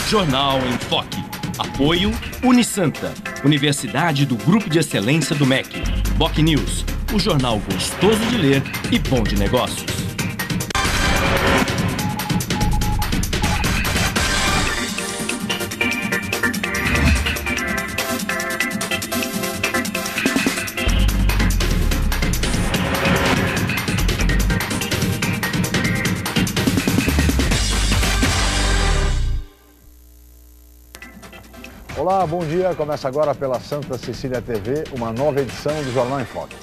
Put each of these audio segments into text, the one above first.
Jornal em Foque. Apoio Unisanta, Universidade do Grupo de Excelência do MEC. BocNews, o jornal gostoso de ler e bom de negócios. Olá, bom dia. Começa agora pela Santa Cecília TV, uma nova edição do Jornal em Foque.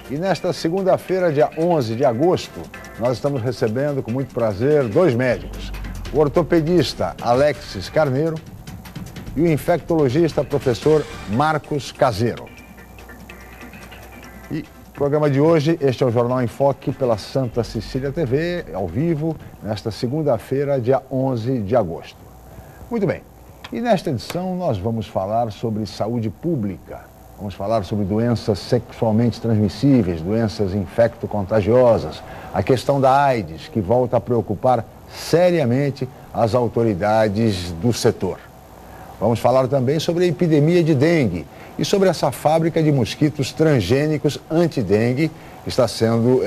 E nesta segunda-feira, dia 11 de agosto, nós estamos recebendo com muito prazer dois médicos. O ortopedista Alexis Carneiro e o infectologista professor Marcos Caseiro. E no programa de hoje, este é o Jornal em Foque pela Santa Cecília TV, ao vivo, nesta segunda-feira, dia 11 de agosto. Muito bem. E nesta edição nós vamos falar sobre saúde pública, vamos falar sobre doenças sexualmente transmissíveis, doenças infecto-contagiosas, a questão da AIDS, que volta a preocupar seriamente as autoridades do setor. Vamos falar também sobre a epidemia de dengue e sobre essa fábrica de mosquitos transgênicos anti-dengue que está sendo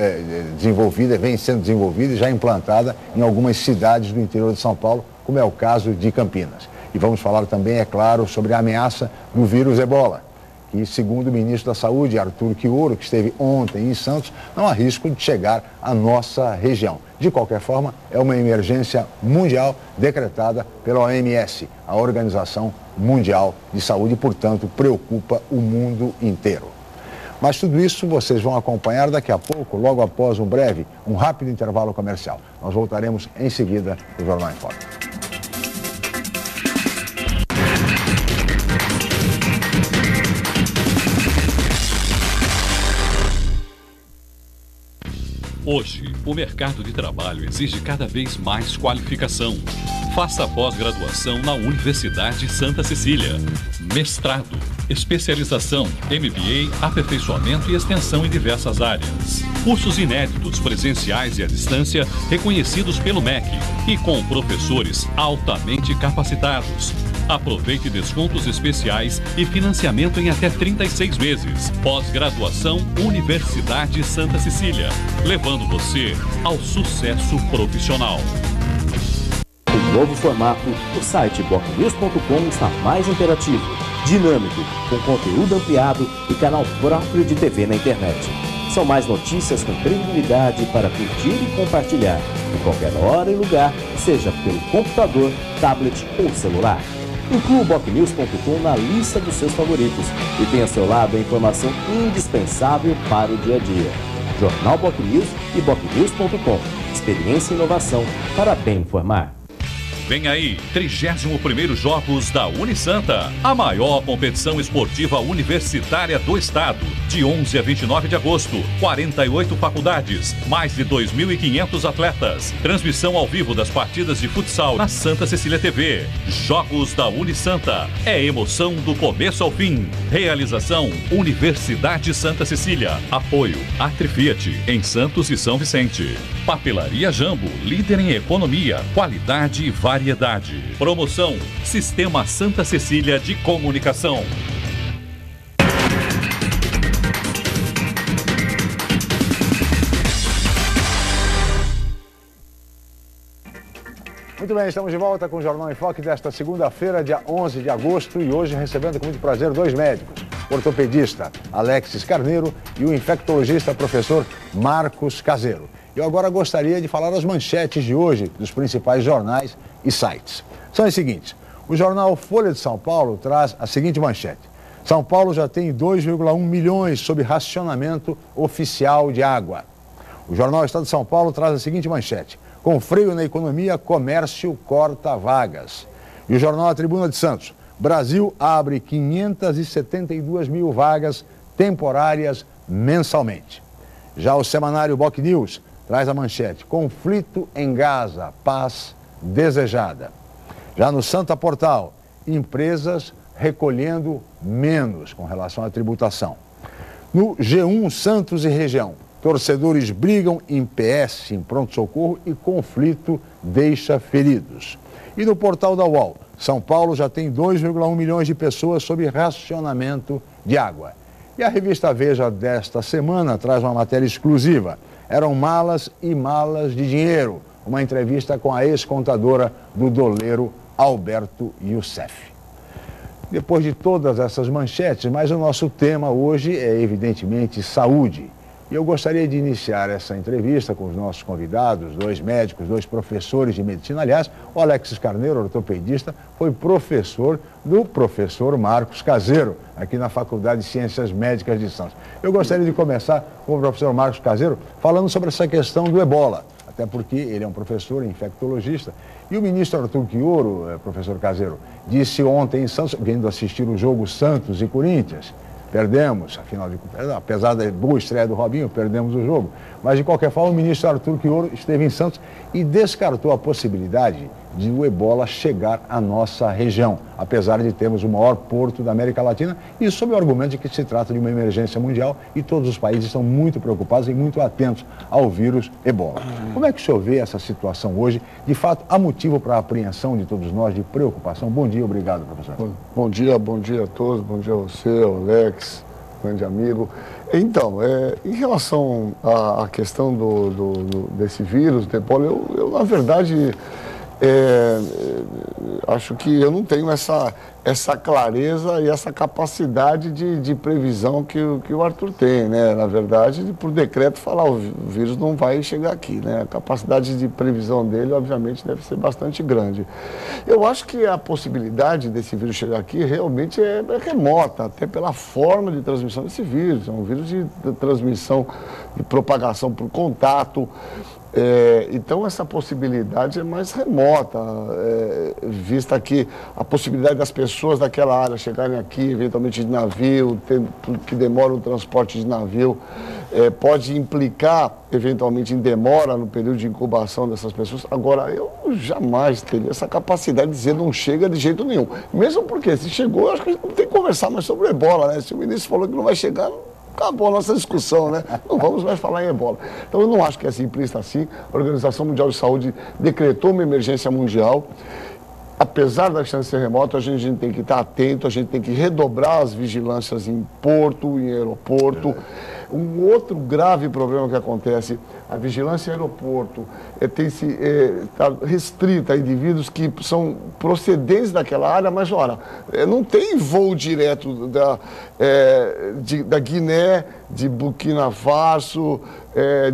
desenvolvida, vem sendo desenvolvida e já implantada em algumas cidades do interior de São Paulo, como é o caso de Campinas. E vamos falar também, é claro, sobre a ameaça do vírus Ebola, que, segundo o ministro da Saúde, Arthur Quioro, que esteve ontem em Santos, não há risco de chegar à nossa região. De qualquer forma, é uma emergência mundial decretada pela OMS, a Organização Mundial de Saúde, e, portanto, preocupa o mundo inteiro. Mas tudo isso vocês vão acompanhar daqui a pouco, logo após um rápido intervalo comercial. Nós voltaremos em seguida no Jornal em Foque. Hoje, o mercado de trabalho exige cada vez mais qualificação. Faça pós-graduação na Universidade Santa Cecília. Mestrado, especialização, MBA, aperfeiçoamento e extensão em diversas áreas. Cursos inéditos, presenciais e à distância, reconhecidos pelo MEC e com professores altamente capacitados. Aproveite descontos especiais e financiamento em até 36 meses. Pós-graduação Universidade Santa Cecília, levando você ao sucesso profissional. Em novo formato, o site BocNews.com está mais interativo, dinâmico, com conteúdo ampliado e canal próprio de TV na internet. São mais notícias com credibilidade para curtir e compartilhar, em qualquer hora e lugar, seja pelo computador, tablet ou celular. Inclua o BocNews.com na lista dos seus favoritos e tenha ao seu lado a informação indispensável para o dia a dia. Jornal BocNews e BocNews.com. Experiência e inovação para bem informar. Vem aí, 31º Jogos da Unisanta, a maior competição esportiva universitária do estado. De 11 a 29 de agosto, 48 faculdades, mais de 2.500 atletas. Transmissão ao vivo das partidas de futsal na Santa Cecília TV. Jogos da Unisanta, é emoção do começo ao fim. Realização, Universidade Santa Cecília. Apoio, Atri Fiat, em Santos e São Vicente. Papelaria Jambo, líder em economia, qualidade e variedade. Promoção, Sistema Santa Cecília de Comunicação. Muito bem, estamos de volta com o Jornal em Foque desta segunda-feira, dia 11 de agosto, e hoje recebendo com muito prazer dois médicos, o ortopedista Alexis Carneiro e o infectologista professor Marcos Caseiro. Eu agora gostaria de falar as manchetes de hoje dos principais jornais e sites. São as seguintes: o jornal Folha de São Paulo traz a seguinte manchete: São Paulo já tem 2,1 milhões sob racionamento oficial de água. O jornal Estado de São Paulo traz a seguinte manchete: com freio na economia, comércio corta vagas. E o jornal A Tribuna de Santos: Brasil abre 572 mil vagas temporárias mensalmente. Já o semanário BocNews traz a manchete: conflito em Gaza, paz desejada. Já no Santa Portal, empresas recolhendo menos com relação à tributação. No G1 Santos e região, torcedores brigam em PS, em pronto-socorro, e conflito deixa feridos. E no portal da UOL, São Paulo já tem 2,1 milhões de pessoas sob racionamento de água. E a revista Veja desta semana traz uma matéria exclusiva. Eram malas e malas de dinheiro. Uma entrevista com a ex-contadora do doleiro Alberto Youssef. Depois de todas essas manchetes, mas o nosso tema hoje é evidentemente saúde. E eu gostaria de iniciar essa entrevista com os nossos convidados, 2 médicos, 2 professores de medicina. Aliás, o Alexis Carneiro, ortopedista, foi professor do professor Marcos Caseiro, aqui na Faculdade de Ciências Médicas de Santos. Eu gostaria de começar com o professor Marcos Caseiro falando sobre essa questão do ebola, até porque ele é um professor infectologista. E o ministro Arthur Quioro, professor Caseiro, disse ontem em Santos, vindo assistir o jogo Santos e Corinthians, perdemos, afinal de contas, apesar da boa estreia do Robinho, perdemos o jogo. Mas, de qualquer forma, o ministro Arthur Quioro esteve em Santos e descartou a possibilidade de o ebola chegar à nossa região, apesar de termos o maior porto da América Latina, e sob o argumento de que se trata de uma emergência mundial e todos os países estão muito preocupados e muito atentos ao vírus ebola. Como é que o senhor vê essa situação hoje? De fato, há motivo para a apreensão de todos nós, de preocupação? Bom dia, obrigado, professor. Bom dia a todos, bom dia a você, Alex, grande amigo. Então, em relação à questão desse vírus, do ebola, eu na verdade, acho que eu não tenho essa clareza e essa capacidade de previsão que o Arthur tem, né? Na verdade, por decreto falar, o vírus não vai chegar aqui, né? A capacidade de previsão dele, obviamente, deve ser bastante grande. Eu acho que a possibilidade desse vírus chegar aqui realmente é remota, até pela forma de transmissão desse vírus. É um vírus de transmissão, de propagação por contato. Então essa possibilidade é mais remota, vista que a possibilidade das pessoas daquela área chegarem aqui, eventualmente de navio, que demora o transporte de navio, pode implicar eventualmente em demora no período de incubação dessas pessoas. Agora, eu jamais teria essa capacidade de dizer não chega de jeito nenhum. Mesmo porque se chegou, eu acho que a gente não tem que conversar mais sobre o ebola, né? Se o ministro falou que não vai chegar, acabou a nossa discussão, né? Não vamos mais falar em ebola. Então, eu não acho que é simplista assim. A Organização Mundial de Saúde decretou uma emergência mundial. Apesar da chance de ser remota, a gente tem que estar atento, a gente tem que redobrar as vigilâncias em porto, em aeroporto. Um outro grave problema que acontece, a vigilância em aeroporto está restrita a indivíduos que são procedentes daquela área, mas, ora, não tem voo direto da Guiné, de Burkina Faso,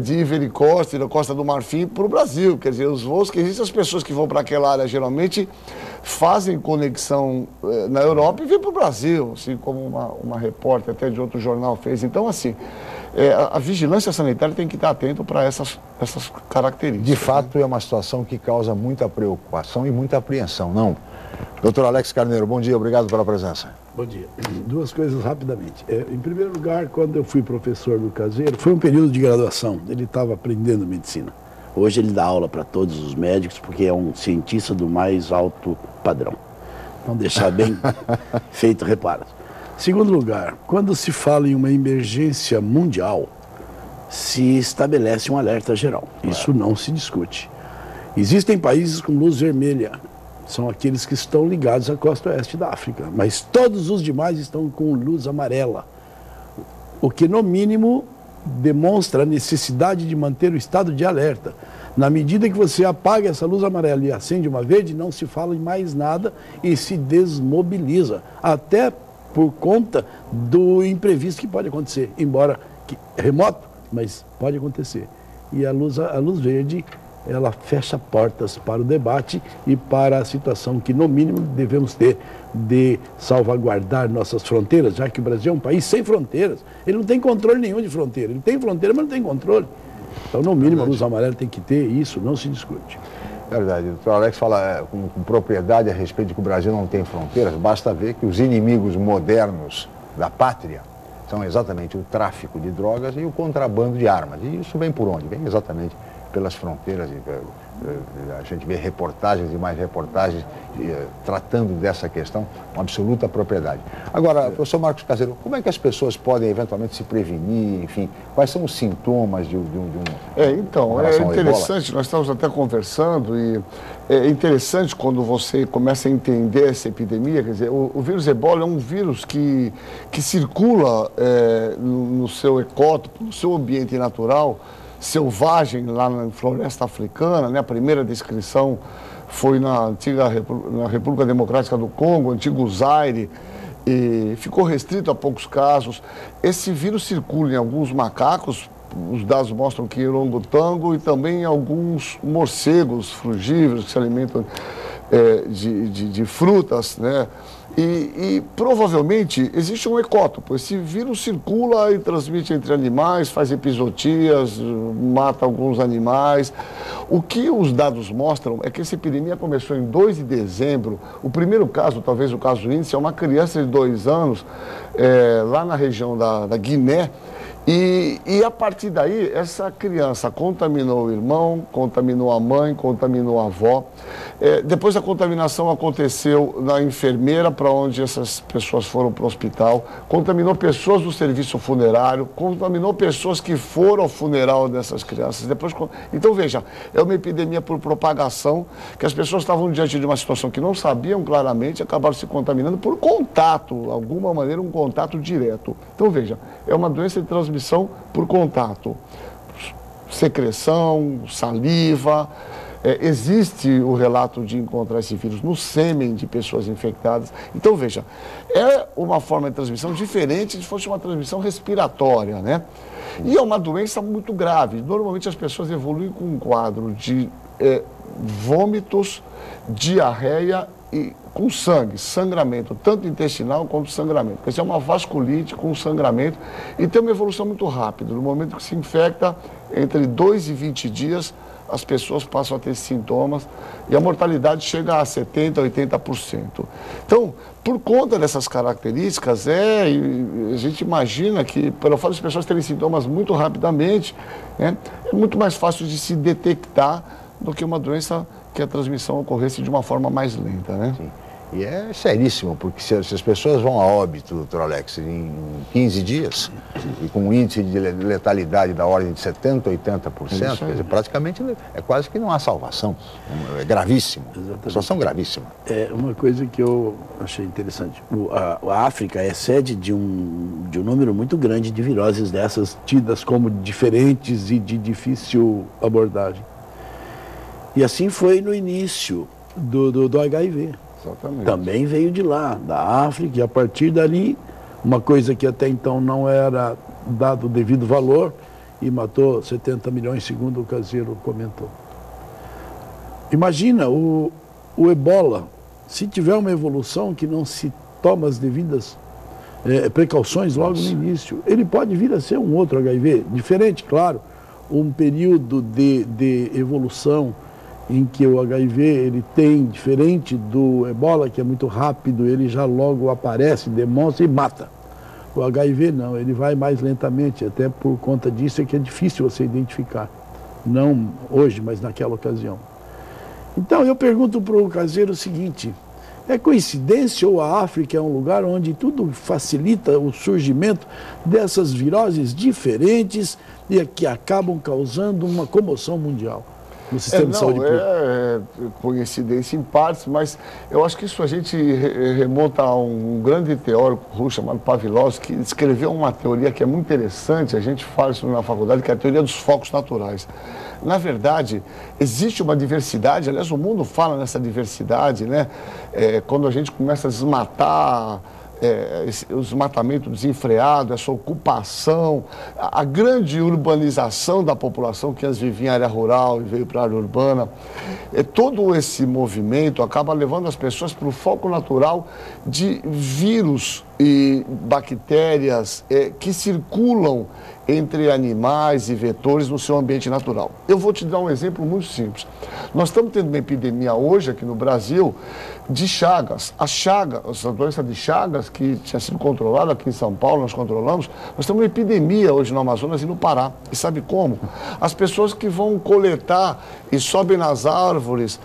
de Ivory Coast, da Costa do Marfim, para o Brasil. Quer dizer, os voos que existem, as pessoas que vão para aquela área, geralmente, fazem conexão na Europa e vêm para o Brasil, assim como uma repórter até de outro jornal fez. Então, assim, a vigilância sanitária tem que estar atento para essas características. De fato, é uma situação que causa muita preocupação e muita apreensão, não? Doutor Alex Carneiro, bom dia, obrigado pela presença. Bom dia. 2 coisas rapidamente. Em primeiro lugar, quando eu fui professor do Caseiro, foi um período de graduação, ele estava aprendendo medicina. Hoje ele dá aula para todos os médicos, porque é um cientista do mais alto padrão. Então, deixar bem feito reparo. Segundo lugar, quando se fala em uma emergência mundial, se estabelece um alerta geral. Isso não se discute. Existem países com luz vermelha, são aqueles que estão ligados à costa oeste da África, mas todos os demais estão com luz amarela, o que no mínimo demonstra a necessidade de manter o estado de alerta. Na medida que você apaga essa luz amarela e acende uma verde, não se fala em mais nada e se desmobiliza, até por conta do imprevisto que pode acontecer, embora remoto, mas pode acontecer. E a luz verde, ela fecha portas para o debate e para a situação que, no mínimo, devemos ter de salvaguardar nossas fronteiras, já que o Brasil é um país sem fronteiras. Ele não tem controle nenhum de fronteira. Ele tem fronteira, mas não tem controle. Então, no mínimo, a luz amarela tem que ter, e isso não se discute. Verdade. O doutor Alex fala com propriedade a respeito de que o Brasil não tem fronteiras. Basta ver que os inimigos modernos da pátria são exatamente o tráfico de drogas e o contrabando de armas. E isso vem por onde? Vem exatamente pelas fronteiras A gente vê reportagens e mais reportagens tratando dessa questão com absoluta propriedade. Agora, professor Marcos Caseiro, como é que as pessoas podem eventualmente se prevenir, enfim, quais são os sintomas de um Então, é interessante, nós estamos até conversando e é interessante quando você começa a entender essa epidemia, quer dizer, o vírus ebola é um vírus que circula no seu ecótopo, no seu ambiente natural, selvagem, lá na floresta africana, né? A primeira descrição foi na República Democrática do Congo, antigo Zaire, e ficou restrito a poucos casos. Esse vírus circula em alguns macacos, os dados mostram que em orangotango e também em alguns morcegos frugívoros que se alimentam de frutas, né? E provavelmente existe um ecótopo. Esse vírus circula e transmite entre animais, faz epizootias, mata alguns animais. O que os dados mostram é que essa epidemia começou em 2 de dezembro. O primeiro caso, talvez o caso índice, é uma criança de 2 anos, lá na região da Guiné. E a partir daí, essa criança contaminou o irmão, contaminou a mãe, contaminou a avó. Depois a contaminação aconteceu na enfermeira, para onde essas pessoas foram para o hospital, contaminou pessoas do serviço funerário, contaminou pessoas que foram ao funeral dessas crianças. Então, veja, é uma epidemia por propagação, que as pessoas estavam diante de uma situação que não sabiam claramente, acabaram se contaminando por contato, de alguma maneira um contato direto. Então, veja, é uma doença de transmissão por contato, secreção, saliva. Existe o relato de encontrar esse vírus no sêmen de pessoas infectadas. Então, veja, é uma forma de transmissão diferente de se fosse uma transmissão respiratória, né? E é uma doença muito grave. Normalmente as pessoas evoluem com um quadro de vômitos, diarreia e com sangue, sangramento, tanto intestinal quanto sangramento. Quer dizer, é uma vasculite com sangramento e tem uma evolução muito rápida. No momento que se infecta, entre 2 e 20 dias, as pessoas passam a ter sintomas e a mortalidade chega a 70%, 80%. Então, por conta dessas características, a gente imagina que, pelo fato das pessoas terem sintomas muito rapidamente, né, é muito mais fácil de se detectar do que uma doença que a transmissão ocorresse de uma forma mais lenta, né? Sim. E é seríssimo, porque se as pessoas vão a óbito, doutor Alex, em 15 dias, e com um índice de letalidade da ordem de 70%, 80%, quer dizer, praticamente é quase que não há salvação. É gravíssimo. Exatamente. A situação gravíssima. É uma coisa que eu achei interessante. A África é sede de um número muito grande de viroses dessas, tidas como diferentes e de difícil abordagem. E assim foi no início do HIV. Exatamente. Também veio de lá, da África, e a partir dali, uma coisa que até então não era dado o devido valor, e matou 70 milhões, segundo o Caseiro comentou. Imagina, o ebola, se tiver uma evolução que não se toma as devidas precauções logo no início, ele pode vir a ser um outro HIV, diferente, claro, um período de evolução em que o HIV ele tem, diferente do ebola, que é muito rápido, ele já logo aparece, demonstra e mata. O HIV não, ele vai mais lentamente, até por conta disso é que é difícil você identificar. Não hoje, mas naquela ocasião. Então eu pergunto para o Caseiro o seguinte: é coincidência ou a África é um lugar onde tudo facilita o surgimento dessas viroses diferentes e que acabam causando uma comoção mundial no sistema de saúde pública? É coincidência em partes, mas eu acho que isso a gente remonta a um grande teórico russo chamado Pavlovsky, que escreveu uma teoria que é muito interessante, a gente fala isso na faculdade, que é a teoria dos focos naturais. Na verdade, existe uma diversidade, aliás, o mundo fala nessa diversidade, né? Quando a gente começa a desmatar, o desmatamento desenfreado, essa ocupação, a grande urbanização da população que antes vivia em área rural e veio para a área urbana, todo esse movimento acaba levando as pessoas para o foco natural de vírus e bactérias que circulam entre animais e vetores no seu ambiente natural. Eu vou te dar um exemplo muito simples. Nós estamos tendo uma epidemia hoje aqui no Brasil de Chagas. Essa doença de Chagas, que tinha sido controlada aqui em São Paulo, nós controlamos, nós temos uma epidemia hoje no Amazonas e no Pará. E sabe como? As pessoas que vão coletar e sobem nas árvores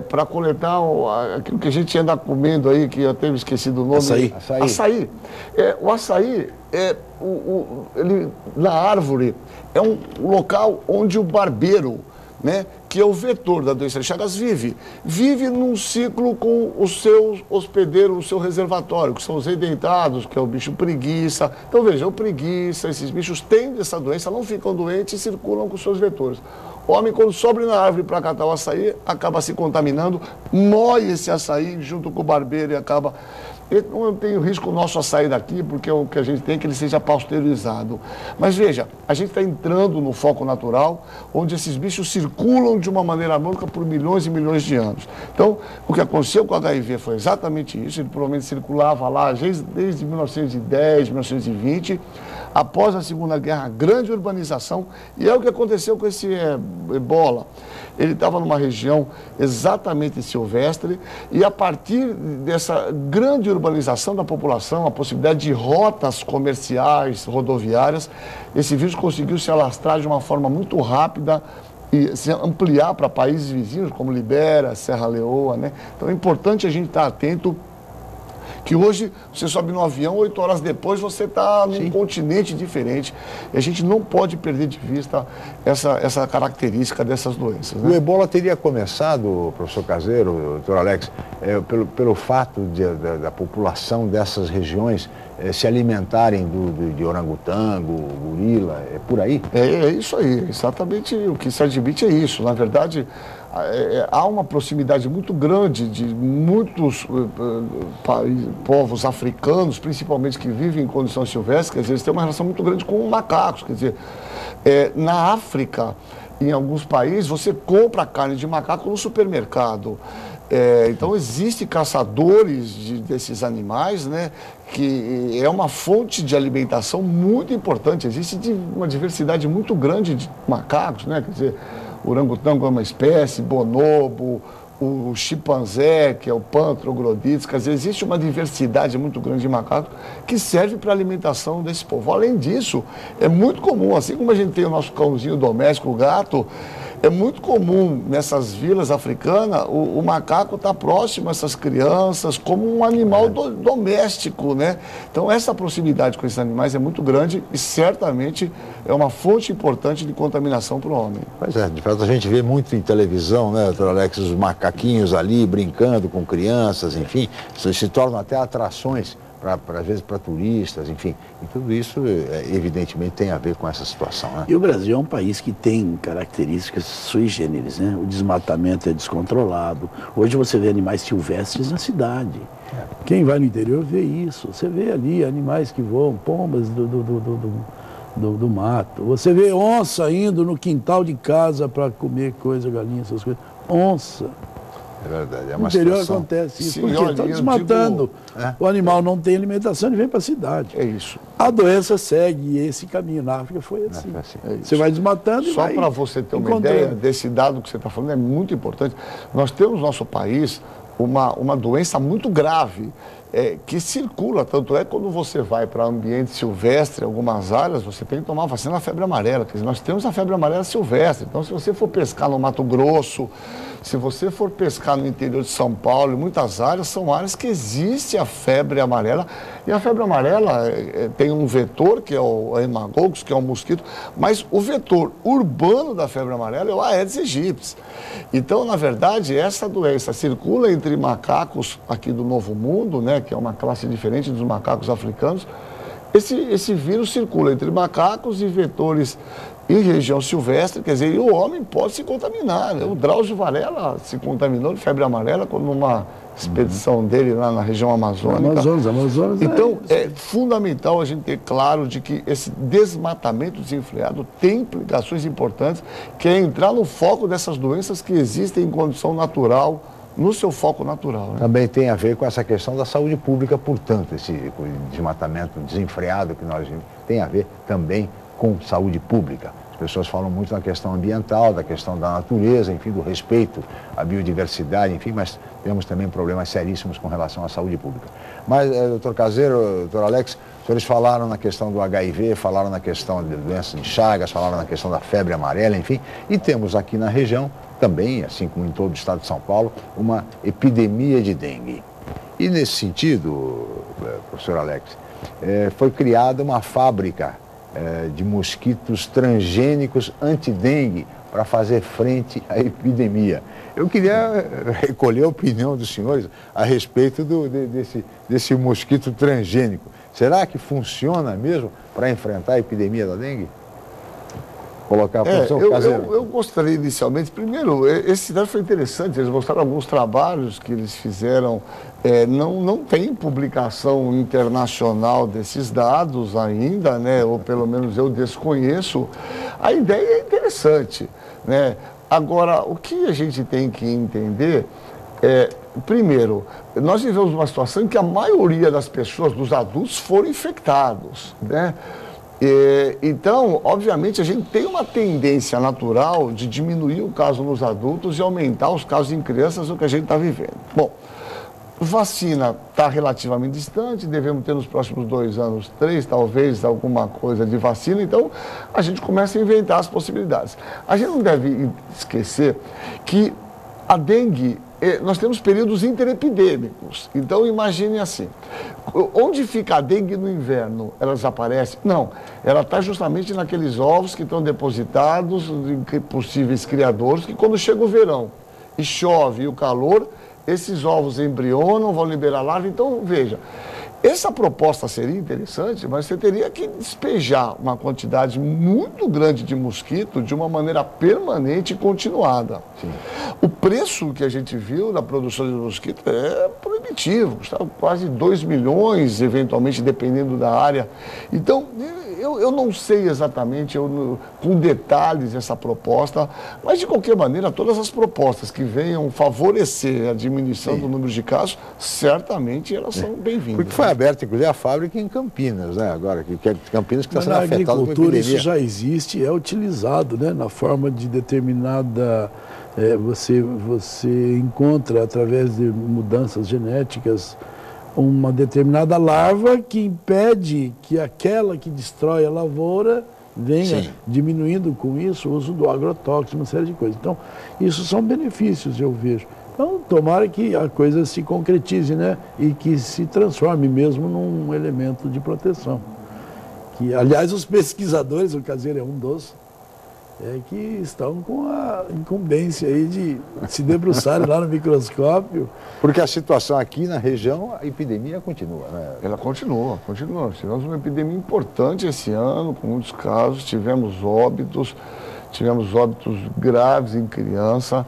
para coletar aquilo que a gente anda comendo aí, que eu até me esqueci do nome. Açaí. O açaí, ele, na árvore, é um local onde o barbeiro, né, que é o vetor da doença de Chagas, vive num ciclo com o seu hospedeiro, o seu reservatório, que são os edentados, que é o bicho preguiça. Então veja, o preguiça, esses bichos têm essa doença, não ficam doentes e circulam com os seus vetores. O homem, quando sobe na árvore para catar o açaí, acaba se contaminando, moe esse açaí junto com o barbeiro e acaba... Não tem risco nosso açaí daqui, porque o que a gente tem é que ele seja pasteurizado. Mas veja, a gente está entrando no foco natural, onde esses bichos circulam de uma maneira harmônica por milhões e milhões de anos. Então, o que aconteceu com o HIV foi exatamente isso. Ele provavelmente circulava lá desde 1910, 1920, após a Segunda Guerra, grande urbanização, e é o que aconteceu com esse ebola. Ele estava numa região exatamente silvestre, e a partir dessa grande urbanização da população, a possibilidade de rotas comerciais, rodoviárias, esse vírus conseguiu se alastrar de uma forma muito rápida e se ampliar para países vizinhos, como Libéria, Serra Leoa, né? Então é importante a gente estar atento que hoje você sobe no avião, 8 horas depois você está num continente diferente. E a gente não pode perder de vista essa característica dessas doenças, né? O ebola teria começado, professor Caseiro, doutor Alex, pelo fato da população dessas regiões se alimentarem de orangotango, gorila, é por aí? É isso aí, exatamente o que se admite é isso. Na verdade, há uma proximidade muito grande de muitos povos africanos, principalmente que vivem em condições silvestres, quer dizer, eles têm uma relação muito grande com macacos. Quer dizer, na África, em alguns países, você compra carne de macaco no supermercado. Então, existem caçadores desses animais, né, que é uma fonte de alimentação muito importante. Existe uma diversidade muito grande de macacos, né? Quer dizer, o orangotango é uma espécie, bonobo, o chimpanzé, que é o Panthroglodites, quer dizer, existe uma diversidade muito grande de macacos que serve para a alimentação desse povo. Além disso, é muito comum, assim como a gente tem o nosso cãozinho doméstico, o gato, é muito comum nessas vilas africanas o macaco estar próximo a essas crianças como um animal doméstico, né? Então essa proximidade com esses animais é muito grande e certamente é uma fonte importante de contaminação para o homem. Pois é, de fato a gente vê muito em televisão, né, doutor Alex, os macaquinhos ali brincando com crianças, enfim, se tornam até atrações às vezes para turistas, enfim, e tudo isso evidentemente tem a ver com essa situação, né? E o Brasil é um país que tem características sui generis, né? O desmatamento é descontrolado. Hoje você vê animais silvestres na cidade. Quem vai no interior vê isso. Você vê ali animais que voam, pombas do mato. Você vê onça indo no quintal de casa para comer coisa, galinha, essas coisas. Onça. É verdade, é No uma interior situação... acontece isso, Sim, porque olha, está eu desmatando. digo, O animal não tem alimentação, ele vem para a cidade. É isso. A doença segue esse caminho. Na África foi assim. Você vai desmatando e Só vai para você ter uma encontrando. ideia desse dado que você está falando, é muito importante. Nós temos no nosso país uma doença muito grave que circula, tanto é quando você vai para ambiente silvestre, algumas áreas, você tem que tomar vacina da febre amarela. Quer dizer, nós temos a febre amarela silvestre. Então, se você for pescar no Mato Grosso, se você for pescar no interior de São Paulo, em muitas áreas, são áreas que existe a febre amarela. E a febre amarela tem um vetor, que é o Haemococcus, que é um mosquito, mas o vetor urbano da febre amarela é o Aedes aegypti. Então, na verdade, essa doença circula entre macacos aqui do Novo Mundo, né, que é uma classe diferente dos macacos africanos. Esse vírus circula entre macacos e vetores em região silvestre, quer dizer, e o homem pode se contaminar, né? O Drauzio Varela se contaminou de febre amarela numa expedição dele lá na região amazônica. Amazonas. Então, é fundamental a gente ter claro de que esse desmatamento desenfreado tem implicações importantes, que é entrar no foco dessas doenças que existem em condição natural no seu foco natural. Né? Também tem a ver com essa questão da saúde pública, portanto, esse desmatamento desenfreado que nós vimos tem a ver também com saúde pública. As pessoas falam muito na questão ambiental, da questão da natureza, enfim, do respeito à biodiversidade, enfim, mas temos também problemas seríssimos com relação à saúde pública. Mas, doutor Caseiro, doutor Alex, os senhores falaram na questão do HIV, falaram na questão de doença de Chagas, falaram na questão da febre amarela, enfim, e temos aqui na região também, assim como em todo o estado de São Paulo, uma epidemia de dengue. E nesse sentido, professor Alex, foi criada uma fábrica de mosquitos transgênicos anti-dengue para fazer frente à epidemia. Eu queria recolher a opinião dos senhores a respeito desse mosquito transgênico. Será que funciona mesmo para enfrentar a epidemia da dengue? Colocar a professor Caseiro. Eu gostaria inicialmente, primeiro, esse dado foi interessante, eles mostraram alguns trabalhos que eles fizeram, não tem publicação internacional desses dados ainda, né, ou pelo menos eu desconheço. A ideia é interessante, né? Agora, o que a gente tem que entender primeiro, nós vivemos uma situação em que a maioria das pessoas, dos adultos, foram infectados, né? Então, obviamente, a gente tem uma tendência natural de diminuir o caso nos adultos e aumentar os casos em crianças, o que a gente está vivendo. Bom, vacina está relativamente distante, devemos ter nos próximos 2 anos, 3, talvez, alguma coisa de vacina, então a gente começa a inventar as possibilidades. A gente não deve esquecer que a dengue, nós temos períodos interepidêmicos, então imagine assim, onde fica a dengue no inverno? Ela desaparece? Não, ela está justamente naqueles ovos que estão depositados em possíveis criadores, que quando chega o verão e chove e o calor, esses ovos embrionam, vão liberar larva. Então, veja, essa proposta seria interessante, mas você teria que despejar uma quantidade muito grande de mosquito de uma maneira permanente e continuada. Sim. O preço que a gente viu na produção de mosquito é proibitivo, está quase 2 milhões, eventualmente, dependendo da área. Então, eu não sei exatamente com detalhes essa proposta, mas de qualquer maneira, todas as propostas que venham favorecer a diminuição do número de casos, certamente elas são bem-vindas. Porque foi aberta, inclusive, a fábrica em Campinas, né? Agora, Campinas que está sendo afetada por epidemia. Na agricultura isso já existe, é utilizado, né? Na forma de determinada... você encontra, através de mudanças genéticas, uma determinada larva que impede que aquela que destrói a lavoura venha diminuindo com isso o uso do agrotóxico, uma série de coisas. Então, isso são benefícios, eu vejo. Então, tomara que a coisa se concretize, né? E que se transforme mesmo num elemento de proteção. Que, aliás, os pesquisadores, o Caseiro é um dos, que estão com a incumbência aí de se debruçarem lá no microscópio. Porque a situação aqui na região, a epidemia continua, né? Ela continua. Tivemos uma epidemia importante esse ano, com muitos casos, tivemos óbitos graves em criança.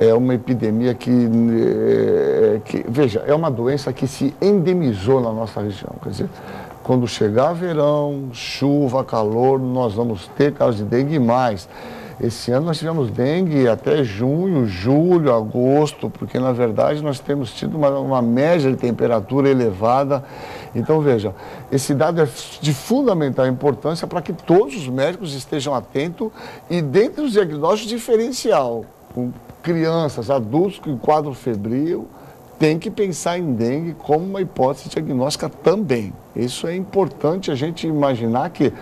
É uma epidemia que, veja, é uma doença que se endemizou na nossa região. Quer dizer, quando chegar verão, chuva, calor, nós vamos ter casos de dengue e mais. Esse ano nós tivemos dengue até junho, julho, agosto, porque na verdade nós temos tido uma média de temperatura elevada. Então veja, esse dado é de fundamental importância para que todos os médicos estejam atentos e dentre os diagnósticos diferencial, com crianças, adultos com quadro febril, tem que pensar em dengue como uma hipótese diagnóstica também. Isso é importante a gente imaginar que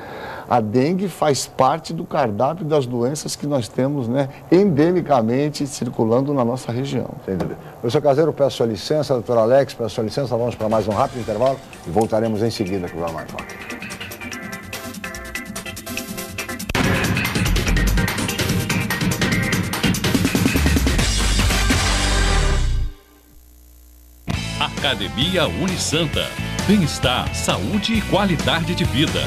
a dengue faz parte do cardápio das doenças que nós temos, né, endemicamente circulando na nossa região. Sem dúvida. Professor Caseiro, peço sua licença, doutor Alex, peço sua licença, vamos para mais um rápido intervalo e voltaremos em seguida com o Jornal em Foque. Academia Unisanta. Bem-estar, saúde e qualidade de vida.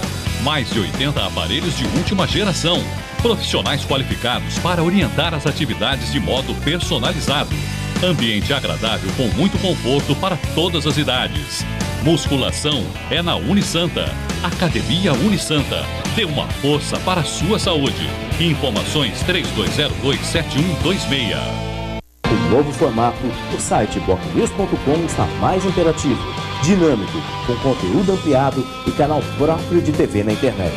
Mais de 80 aparelhos de última geração. Profissionais qualificados para orientar as atividades de modo personalizado. Ambiente agradável com muito conforto para todas as idades. Musculação é na Unisanta. Academia Unisanta. Dê uma força para a sua saúde. Informações 3202-7126. O novo formato, o site bocnews.com está mais interativo, dinâmico, com conteúdo ampliado e canal próprio de TV na internet.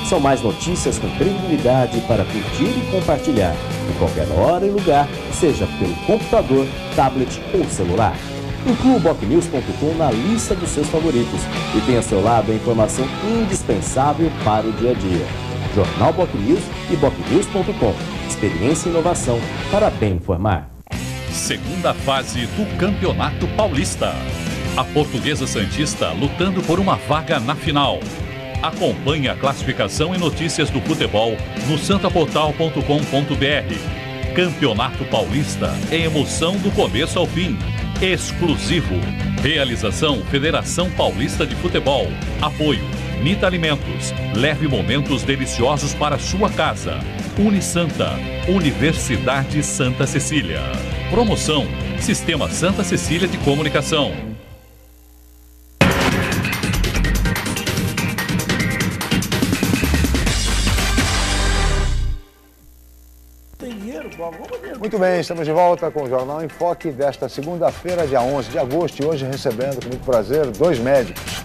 São mais notícias com credibilidade para curtir e compartilhar, em qualquer hora e lugar, seja pelo computador, tablet ou celular. Inclua o bocnews.com na lista dos seus favoritos e tenha ao seu lado a informação indispensável para o dia a dia. Jornal Bocnews e bocnews.com. Experiência e inovação para bem informar. Segunda fase do Campeonato Paulista. A Portuguesa Santista lutando por uma vaga na final. Acompanhe a classificação e notícias do futebol no santaportal.com.br. Campeonato Paulista é emoção do começo ao fim. Exclusivo. Realização Federação Paulista de Futebol. Apoio Nita Alimentos. Leve momentos deliciosos para sua casa. Unisanta. Universidade Santa Cecília. Promoção Sistema Santa Cecília de Comunicação. Muito bem, estamos de volta com o Jornal em Foque desta segunda-feira, dia 11 de agosto, e hoje recebendo com muito prazer dois médicos,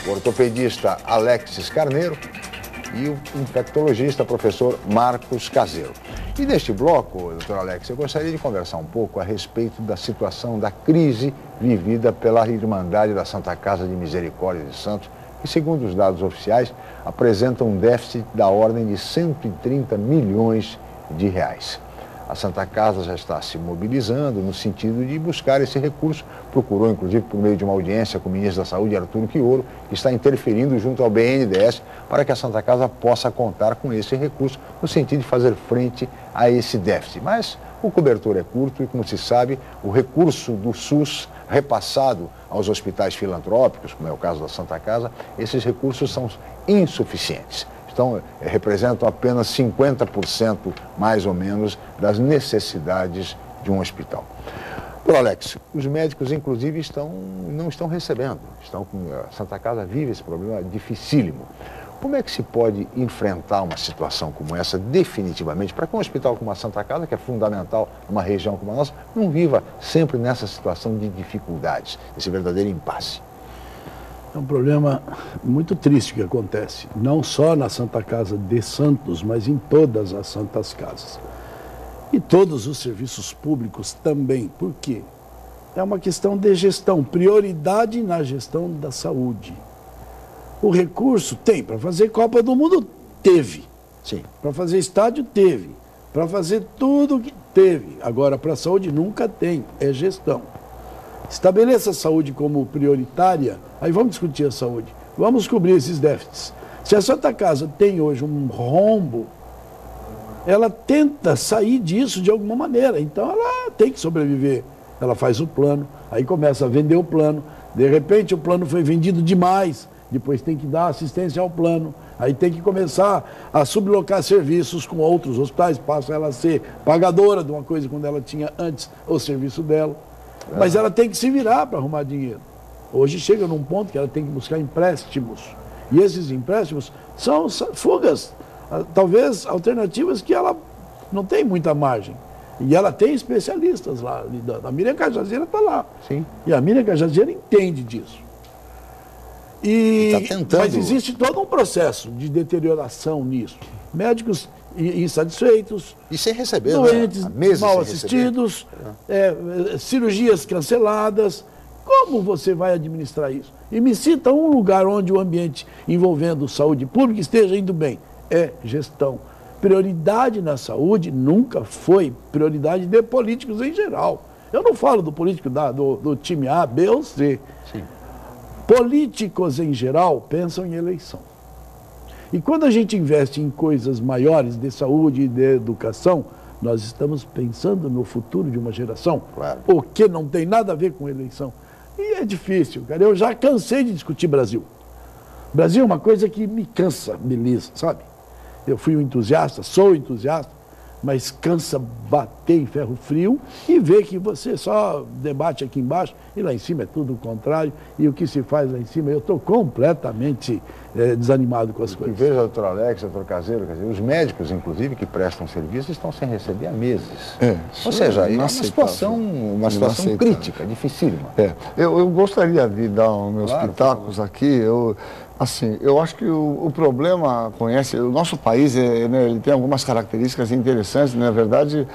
o ortopedista Alexis Carneiro e o infectologista professor Marcos Caseiro. E neste bloco, doutor Alex, eu gostaria de conversar um pouco a respeito da situação da crise vivida pela Irmandade da Santa Casa de Misericórdia de Santos, que, segundo os dados oficiais, apresenta um déficit da ordem de 130 milhões de reais. A Santa Casa já está se mobilizando no sentido de buscar esse recurso, procurou inclusive por meio de uma audiência com o ministro da Saúde, Arturo Quioro, que está interferindo junto ao BNDES para que a Santa Casa possa contar com esse recurso no sentido de fazer frente a esse déficit. Mas o cobertor é curto e, como se sabe, o recurso do SUS repassado aos hospitais filantrópicos, como é o caso da Santa Casa, esses recursos são insuficientes. Então, representam apenas 50% mais ou menos das necessidades de um hospital. Doutor Alex, os médicos inclusive não estão recebendo, a Santa Casa vive esse problema dificílimo. Como é que se pode enfrentar uma situação como essa definitivamente para que um hospital como a Santa Casa, que é fundamental numa região como a nossa, não viva sempre nessa situação de dificuldades, esse verdadeiro impasse? É um problema muito triste que acontece, não só na Santa Casa de Santos, mas em todas as Santas Casas. E todos os serviços públicos também. Por quê? É uma questão de gestão, prioridade na gestão da saúde. O recurso tem, para fazer Copa do Mundo, teve. Sim. Para fazer estádio, teve. Para fazer tudo que teve. Agora, para a saúde, nunca tem, é gestão. Estabeleça a saúde como prioritária, aí vamos discutir a saúde, vamos cobrir esses déficits. Se a Santa Casa tem hoje um rombo, ela tenta sair disso de alguma maneira, então ela tem que sobreviver. Ela faz o plano, aí começa a vender o plano, de repente o plano foi vendido demais, depois tem que dar assistência ao plano, aí tem que começar a sublocar serviços com outros hospitais, passa ela a ser pagadora de uma coisa quando ela tinha antes o serviço dela. Mas ela tem que se virar para arrumar dinheiro. Hoje chega num ponto que ela tem que buscar empréstimos. E esses empréstimos são fugas, talvez alternativas que ela não tem muita margem. E ela tem especialistas lá. A Miriam Cajazeira está lá. Sim. E a Miriam Cajazeira entende disso. Tá tentando. Mas existe todo um processo de deterioração nisso. Médicos insatisfeitos, e sem receber, doentes, né? mal assistidos, cirurgias canceladas. Como você vai administrar isso? E me cita um lugar onde o ambiente envolvendo saúde pública esteja indo bem. É gestão. Prioridade na saúde nunca foi prioridade de políticos em geral. Eu não falo do político do time A, B ou C. Sim. Políticos em geral pensam em eleição. E quando a gente investe em coisas maiores de saúde e de educação, nós estamos pensando no futuro de uma geração, claro, o que não tem nada a ver com eleição. E é difícil, cara. Eu já cansei de discutir Brasil. Brasil é uma coisa que me cansa, Melissa, sabe? Eu fui um entusiasta, sou entusiasta, mas cansa bater em ferro frio e ver que você só debate aqui embaixo e lá em cima é tudo o contrário. E o que se faz lá em cima, eu estou completamente desanimado com as coisas. E veja, doutor Alex, doutor Caseiro, quer dizer, os médicos, inclusive, que prestam serviço, estão sem receber há meses. Ou seja, é uma situação crítica, dificílima. Eu gostaria de dar os meus pitacos aqui. Assim, eu acho que o problema, o nosso país, né, ele tem algumas características interessantes, na verdade,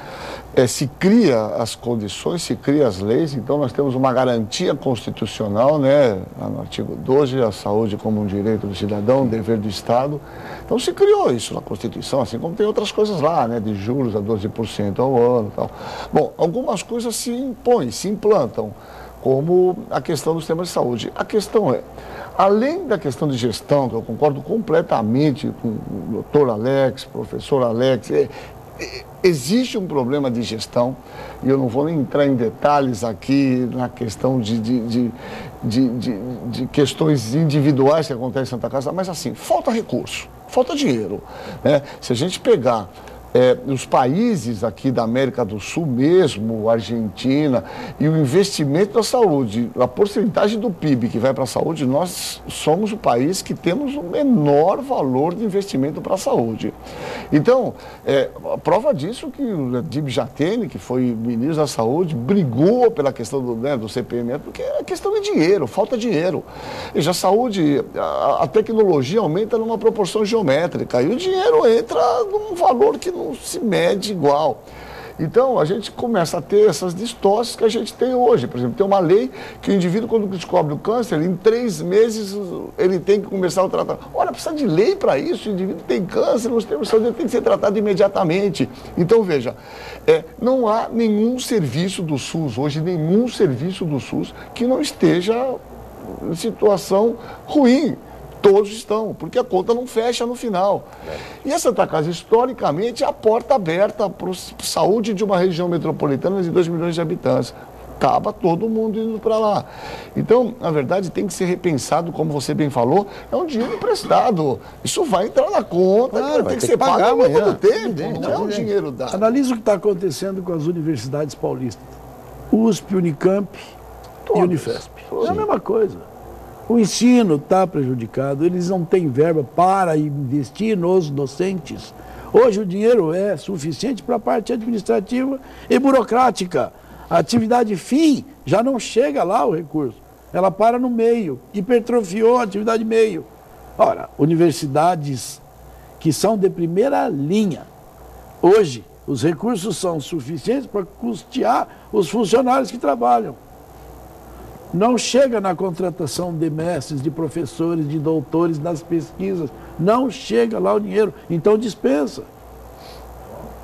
se cria as condições, se cria as leis, então nós temos uma garantia constitucional, né, no artigo 12, a saúde como um direito do cidadão, um dever do Estado. Então se criou isso na Constituição, assim como tem outras coisas lá, né, de juros a 12% ao ano e tal. Bom, algumas coisas se impõem, se implantam, como a questão do sistema de saúde. A questão é, além da questão de gestão, que eu concordo completamente com o doutor Alex, professor Alex, existe um problema de gestão, e eu não vou nem entrar em detalhes aqui na questão de questões individuais que acontecem em Santa Casa, mas assim, falta recurso, falta dinheiro, né? Se a gente pegar os países aqui da América do Sul mesmo, Argentina, e o investimento na saúde, a porcentagem do PIB que vai para a saúde, nós somos o país que temos o menor valor de investimento para a saúde. Então, a prova disso que o Dib Jatene, que foi ministro da Saúde, brigou pela questão do CPMF, porque é questão de dinheiro, falta dinheiro. E já a saúde, a tecnologia aumenta numa proporção geométrica, e o dinheiro entra num valor que não se mede igual. Então, a gente começa a ter essas distorções que a gente tem hoje. Por exemplo, tem uma lei que o indivíduo, quando descobre o câncer, em 3 meses ele tem que começar o tratamento. Olha, precisa de lei para isso, o indivíduo tem câncer, nos termos de saúde, ele tem que ser tratado imediatamente. Então, veja, não há nenhum serviço do SUS hoje, nenhum serviço do SUS que não esteja em situação ruim. Todos estão, porque a conta não fecha no final. E a Santa Casa, historicamente, é a porta aberta para a saúde de uma região metropolitana de 2 milhões de habitantes. Acaba todo mundo indo para lá. Então, na verdade, tem que ser repensado, como você bem falou, é um dinheiro emprestado. Isso vai entrar na conta, claro, tem que ser pago ao longo do tempo, não é um dinheiro dado. Analisa o que está acontecendo com as universidades paulistas. USP, Unicamp e Unifesp. É a mesma coisa. O ensino está prejudicado, eles não têm verba para investir nos docentes. Hoje o dinheiro é suficiente para a parte administrativa e burocrática. A atividade fim já não chega lá o recurso. Ela para no meio, hipertrofiou a atividade meio. Ora, universidades que são de primeira linha, hoje os recursos são suficientes para custear os funcionários que trabalham. Não chega na contratação de mestres, de professores, de doutores, nas pesquisas. Não chega lá o dinheiro. Então dispensa.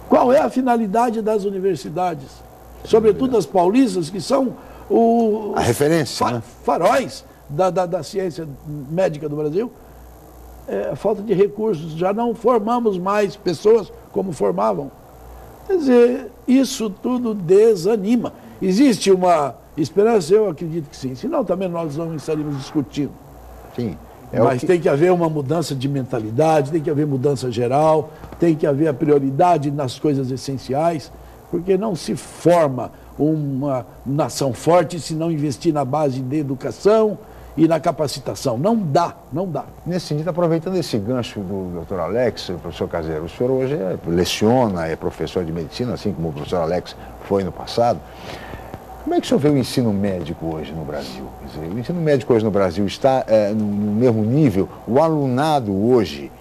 Qual é a finalidade das universidades? Sobretudo as paulistas, que são a referência, faróis da ciência médica do Brasil. A falta de recursos. Já não formamos mais pessoas como formavam. Quer dizer, isso tudo desanima. Existe uma esperança, eu acredito que sim. Senão também nós não estaríamos discutindo. Sim. Mas tem que haver uma mudança de mentalidade, tem que haver mudança geral, tem que haver a prioridade nas coisas essenciais, porque não se forma uma nação forte se não investir na base de educação e na capacitação. Não dá, não dá. Nesse sentido, aproveitando esse gancho do Dr. Alex, professor Caseiro, o senhor hoje leciona, é professor de medicina, assim como o professor Alex foi no passado. Como é que o senhor vê o ensino médico hoje no Brasil? Quer dizer, o ensino médico hoje no Brasil está no mesmo nível? O alunado hoje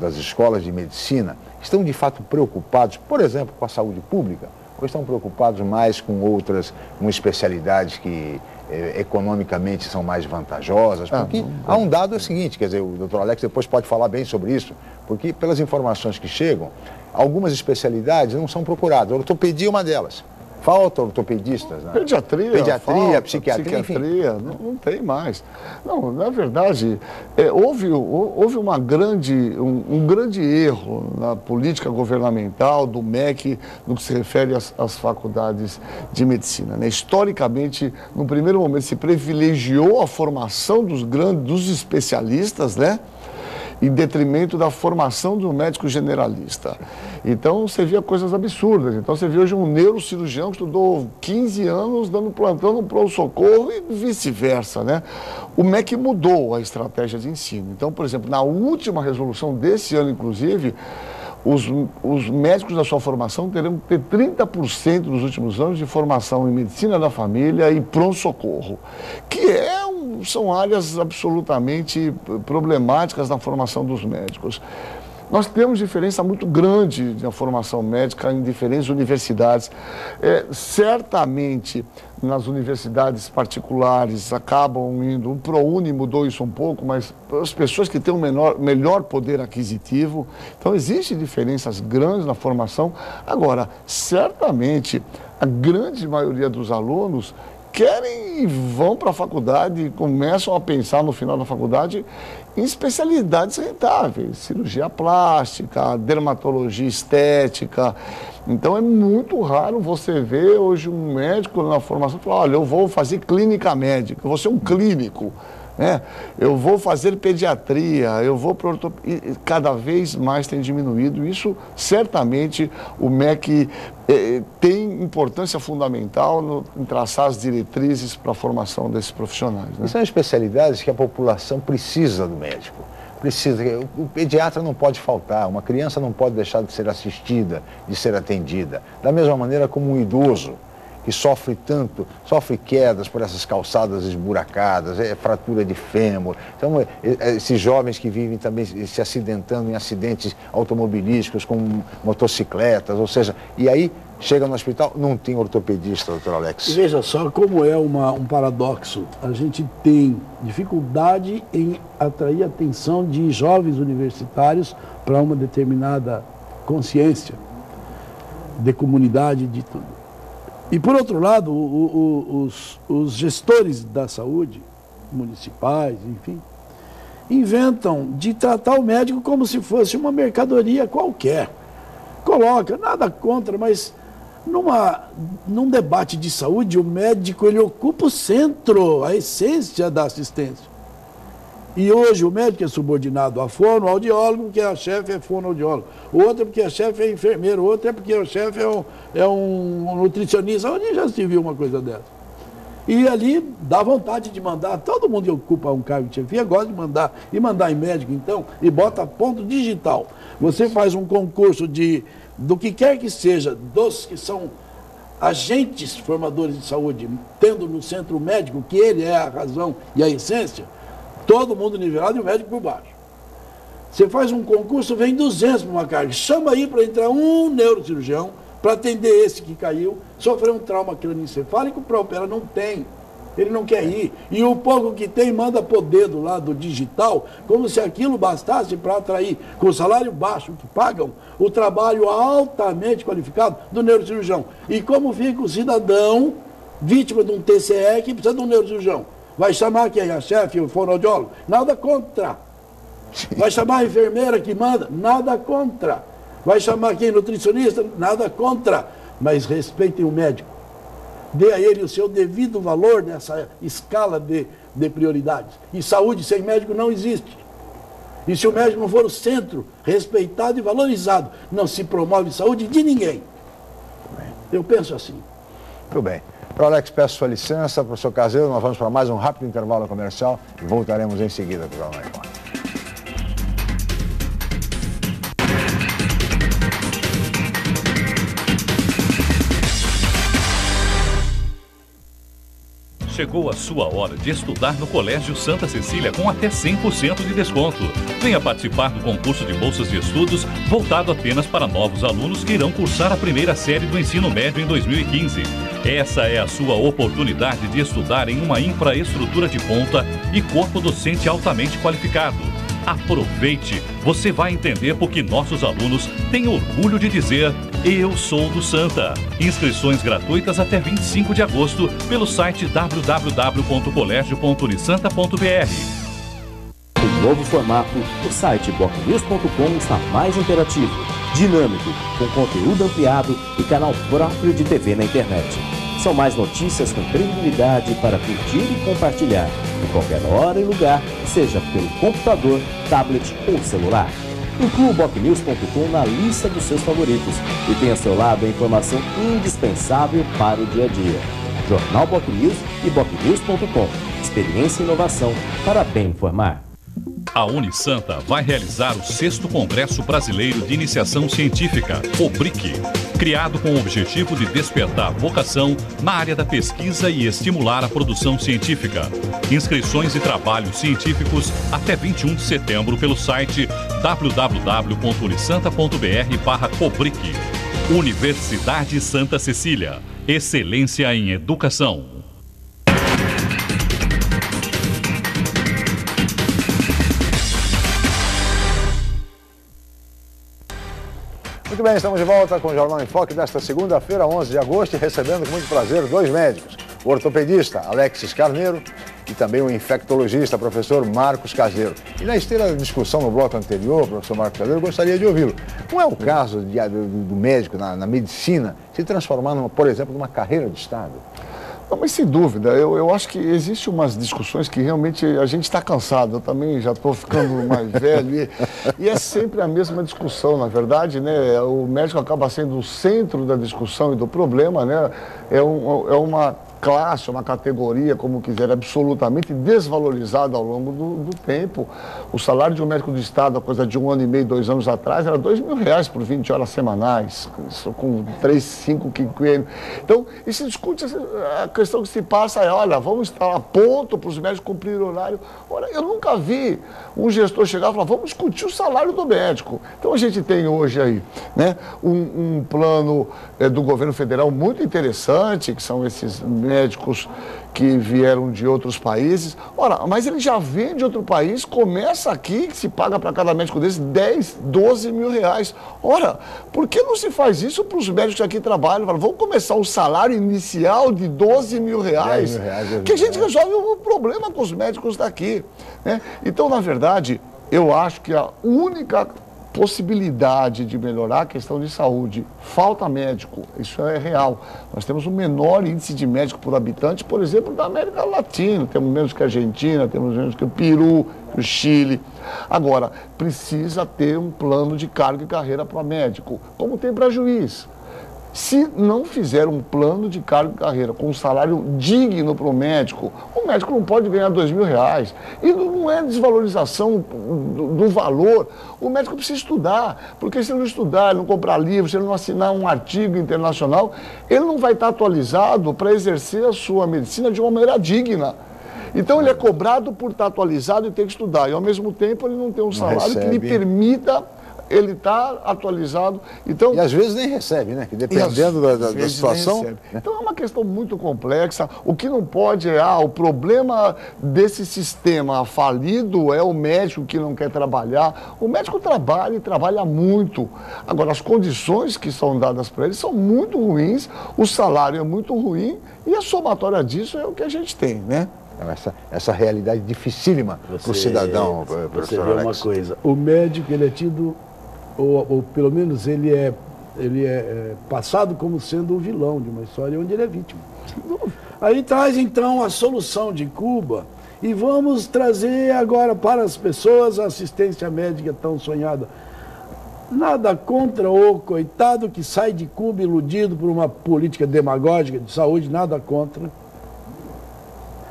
das escolas de medicina estão de fato preocupados, por exemplo, com a saúde pública? Ou estão preocupados mais com outras, com especialidades que economicamente são mais vantajosas? Porque há um dado seguinte, quer dizer, o doutor Alex depois pode falar bem sobre isso, porque pelas informações que chegam, algumas especialidades não são procuradas. A ortopedia é uma delas. Falta ortopedistas, né? Pediatria, falta, psiquiatria, não tem mais. Não, na verdade, houve um grande erro na política governamental do MEC no que se refere às faculdades de medicina, né? Historicamente, no primeiro momento, se privilegiou a formação dos especialistas, né? em detrimento da formação do médico generalista. Então, você via coisas absurdas. Então, você vê hoje um neurocirurgião que estudou 15 anos dando plantão no pronto-socorro e vice-versa, né? O MEC mudou a estratégia de ensino. Então, por exemplo, na última resolução desse ano, inclusive, os médicos da sua formação terão que ter 30% dos últimos anos de formação em medicina da família e pronto-socorro, que são áreas absolutamente problemáticas na formação dos médicos. Nós temos diferença muito grande na formação médica em diferentes universidades. Certamente, nas universidades particulares, acabam indo, o ProUni mudou isso um pouco, mas as pessoas que têm um melhor poder aquisitivo, então existem diferenças grandes na formação. Agora, certamente, a grande maioria dos alunos querem e vão para a faculdade e começam a pensar no final da faculdade em especialidades rentáveis, cirurgia plástica, dermatologia estética. Então é muito raro você ver hoje um médico na formação falar, olha, eu vou fazer clínica médica, eu vou ser um clínico, né? Eu vou fazer pediatria, eu vou para ortopedia. Cada vez mais tem diminuído. Isso, certamente, o MEC tem importância fundamental em traçar as diretrizes para a formação desses profissionais, né? E são especialidades que a população precisa do médico. Precisa. O pediatra não pode faltar, uma criança não pode deixar de ser assistida, de ser atendida. Da mesma maneira como um idoso, que sofre quedas por essas calçadas esburacadas, fratura de fêmur. Então, esses jovens que vivem também se acidentando em acidentes automobilísticos com motocicletas, ou seja, e aí chega no hospital, não tem ortopedista, doutor Alex. E veja só como é um paradoxo. A gente tem dificuldade em atrair a atenção de jovens universitários para uma determinada consciência de comunidade, de tudo. E, por outro lado, os gestores da saúde, municipais, enfim, inventam de tratar o médico como se fosse uma mercadoria qualquer. Coloca, nada contra, mas num debate de saúde, o médico ele ocupa o centro, a essência da assistência. E hoje o médico é subordinado a fonoaudiólogo, porque a chefe é fonoaudiólogo. O outro é porque a chefe é enfermeiro, o outro é porque o chefe é um nutricionista. Onde já se viu uma coisa dessa? E ali dá vontade de mandar, todo mundo que ocupa um cargo de chefia gosta de mandar, e mandar em médico então, e bota a ponto digital. Você faz um concurso do que quer que seja, dos que são agentes formadores de saúde, tendo no centro médico, que ele é a razão e a essência, todo mundo nivelado e o médico por baixo. Você faz um concurso, vem 200 para uma carga. Chama aí para entrar um neurocirurgião para atender esse que caiu, sofreu um trauma crânioencefálico para operar, não tem. Ele não quer ir. E o pouco que tem, manda por dedo lá do digital, como se aquilo bastasse para atrair, com o salário baixo que pagam, o trabalho altamente qualificado do neurocirurgião. E como fica o cidadão vítima de um TCE que precisa de um neurocirurgião? Vai chamar quem? A chefe, o fonoaudiólogo? Nada contra. Vai chamar a enfermeira que manda? Nada contra. Vai chamar quem? Nutricionista? Nada contra. Mas respeitem o médico. Dê a ele o seu devido valor nessa escala de prioridades. E saúde sem médico não existe. E se o médico não for o centro, respeitado e valorizado, não se promove saúde de ninguém. Eu penso assim. Muito bem. Para Alex, peço sua licença, professor Caseiro, nós vamos para mais um rápido intervalo comercial e voltaremos em seguida para o Jornal em Foque. Chegou a sua hora de estudar no Colégio Santa Cecília com até 100% de desconto. Venha participar do concurso de bolsas de estudos voltado apenas para novos alunos que irão cursar a primeira série do ensino médio em 2015. Essa é a sua oportunidade de estudar em uma infraestrutura de ponta e corpo docente altamente qualificado. Aproveite! Você vai entender porque nossos alunos têm orgulho de dizer: eu sou do Santa. Inscrições gratuitas até 25 de agosto pelo site www.colégio.unisanta.br. Com novo formato, o site bocnews.com está mais interativo, dinâmico, com conteúdo ampliado e canal próprio de TV na internet. São mais notícias com credibilidade para curtir e compartilhar. em qualquer hora e lugar, seja pelo computador, tablet ou celular. Inclua o BocNews.com na lista dos seus favoritos e tenha ao seu lado a informação indispensável para o dia a dia. Jornal BocNews e BocNews.com. Experiência e inovação para bem informar. A Unisanta vai realizar o 6º Congresso Brasileiro de Iniciação Científica, o BRIC, criado com o objetivo de despertar vocação na área da pesquisa e estimular a produção científica. Inscrições e trabalhos científicos até 21 de setembro pelo site www.unisanta.br/cobric. Universidade Santa Cecília. Excelência em educação. Muito bem, estamos de volta com o Jornal em Foque desta segunda-feira, 11 de agosto, e recebendo com muito prazer dois médicos, o ortopedista Alexis Carneiro e também o infectologista, professor Marcos Caseiro. E na esteira da discussão no bloco anterior, professor Marcos Caseiro, eu gostaria de ouvi-lo. Não é o caso do médico na medicina se transformar, por exemplo, numa carreira de Estado? Não, mas sem dúvida, eu acho que existem umas discussões que realmente a gente está cansado, eu também já estou ficando mais velho e é sempre a mesma discussão, na verdade, né? O médico acaba sendo o centro da discussão e do problema, né? É uma classe, uma categoria, como quiser, absolutamente desvalorizada ao longo do tempo. O salário de um médico de Estado, a coisa de 1 ano e meio, 2 anos atrás, era R$2.000 por 20 horas semanais, com 3, 5 quinquênios. Então, e se discute, a questão que se passa é, olha, vamos estar a ponto para os médicos cumprirem o horário. Olha, eu nunca vi um gestor chegar e falar, vamos discutir o salário do médico. Então, a gente tem hoje aí, né, um plano do governo federal muito interessante, que são esses médicos que vieram de outros países. Ora, mas ele já vem de outro país, começa aqui, que se paga para cada médico desse 10, 12 mil reais. Ora, por que não se faz isso para os médicos que aqui trabalham? Vamos começar o salário inicial de 12 mil reais, que a gente resolve o problema com os médicos daqui, né? Então, na verdade, eu acho que a única possibilidade de melhorar a questão de saúde, falta médico, isso é real. Nós temos o menor índice de médico por habitante, por exemplo, da América Latina. Temos menos que a Argentina, temos menos que o Peru, o Chile. Agora, precisa ter um plano de carga e carreira para médico, como tem para juiz. Se não fizer um plano de carga e carreira com um salário digno para o médico não pode ganhar R$2.000. E não é desvalorização do valor. O médico precisa estudar, porque se ele não estudar, ele não comprar livro, se ele não assinar um artigo internacional, ele não vai estar atualizado para exercer a sua medicina de uma maneira digna. Então ele é cobrado por estar atualizado e ter que estudar. E ao mesmo tempo ele não tem um salário que lhe permita ele está atualizado. Então, e às vezes nem recebe, né? Que dependendo da situação. Né? Então é uma questão muito complexa. O que não pode o problema desse sistema falido é o médico que não quer trabalhar. O médico trabalha e trabalha muito. Agora, as condições que são dadas para ele são muito ruins, o salário é muito ruim e a somatória disso é o que a gente tem, né? Essa realidade dificílima para o cidadão, professor Alex. Você vê uma coisa, o médico ele é tido, ou pelo menos ele é passado como sendo o vilão de uma história onde ele é vítima. Aí traz então a solução de Cuba e vamos trazer agora para as pessoas a assistência médica tão sonhada. Nada contra o coitado que sai de Cuba iludido por uma política demagógica de saúde, nada contra.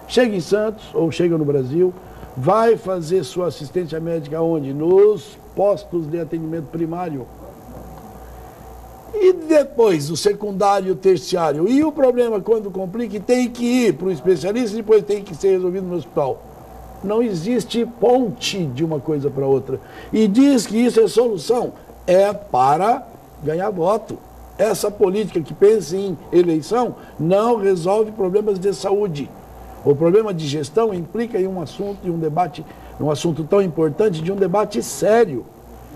Chega em Santos ou chega no Brasil, vai fazer sua assistência médica onde? Nos postos de atendimento primário. E depois o secundário e o terciário. E o problema quando complica, tem que ir para o especialista e depois tem que ser resolvido no hospital. Não existe ponte de uma coisa para outra. E diz que isso é solução. É para ganhar voto. Essa política que pensa em eleição não resolve problemas de saúde. O problema de gestão implica em um assunto e um debate, um assunto tão importante, de um debate sério.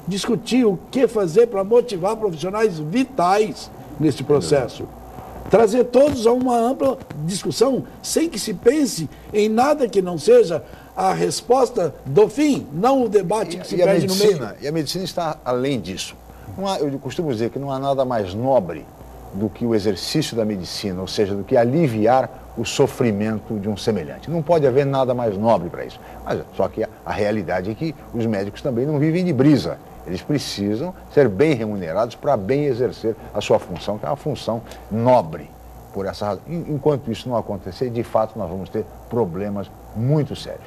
Discutir o que fazer para motivar profissionais vitais nesse processo. Trazer todos a uma ampla discussão, sem que se pense em nada que não seja a resposta do fim, não o debate que se perde no meio. E a medicina está além disso. Eu costumo dizer que não há nada mais nobre do que o exercício da medicina, ou seja, do que aliviar o sofrimento de um semelhante. Não pode haver nada mais nobre para isso. Mas só que a realidade é que os médicos também não vivem de brisa. Eles precisam ser bem remunerados para bem exercer a sua função, que é uma função nobre. Por essa razão. Enquanto isso não acontecer, de fato, nós vamos ter problemas muito sérios.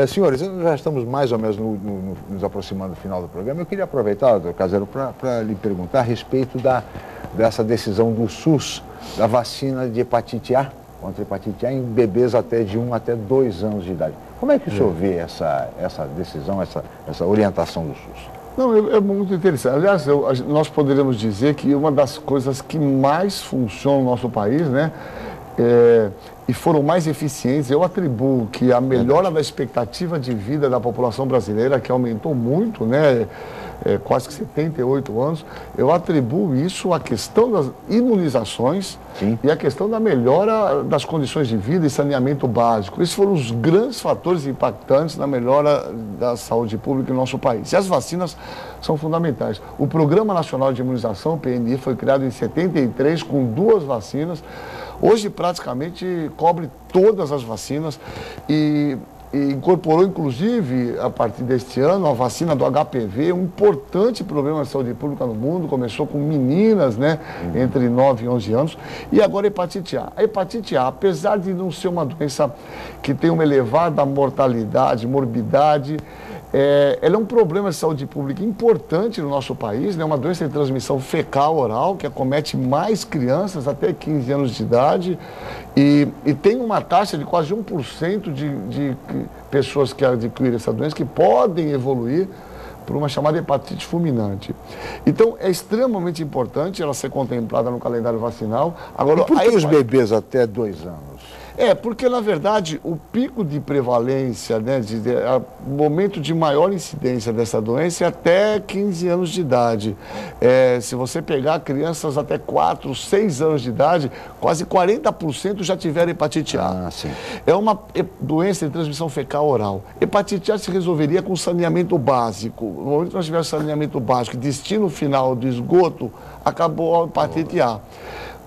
Senhores, já estamos mais ou menos nos aproximando do final do programa. Eu queria aproveitar, doutor Caseiro, para lhe perguntar a respeito dessa decisão do SUS, da vacina de hepatite A, contra hepatite A, em bebês até de 1 até 2 anos de idade. Como é que o senhor vê essa decisão, essa orientação do SUS? Não, é muito interessante. Aliás, nós poderíamos dizer que uma das coisas que mais funcionam no nosso país, né, e foram mais eficientes, eu atribuo que a melhora da expectativa de vida da população brasileira, que aumentou muito, né, quase que 78 anos, eu atribuo isso à questão das imunizações. Sim. E à questão da melhora das condições de vida e saneamento básico. Esses foram os grandes fatores impactantes na melhora da saúde pública no nosso país. E as vacinas são fundamentais. O Programa Nacional de Imunização, o PNI, foi criado em 73 com 2 vacinas. Hoje, praticamente, cobre todas as vacinas e incorporou, inclusive, a partir deste ano, a vacina do HPV, um importante problema de saúde pública no mundo. Começou com meninas, né, entre 9 e 11 anos, e agora a hepatite A. A hepatite A, apesar de não ser uma doença que tem uma elevada mortalidade, morbidade, ela é um problema de saúde pública importante no nosso país, né? Uma doença de transmissão fecal-oral que acomete mais crianças até 15 anos de idade e tem uma taxa de quase 1% de pessoas que adquirem essa doença que podem evoluir por uma chamada hepatite fulminante. Então, é extremamente importante ela ser contemplada no calendário vacinal. Agora, e por que os bebês até 2 anos? Porque, na verdade, o pico de prevalência, né, o momento de maior incidência dessa doença é até 15 anos de idade. Se você pegar crianças até 4, 6 anos de idade, quase 40% já tiveram hepatite A. Sim. É uma doença de transmissão fecal oral. Hepatite A se resolveria com saneamento básico. No momento que nós tivermos saneamento básico, destino final do esgoto, acabou a hepatite A.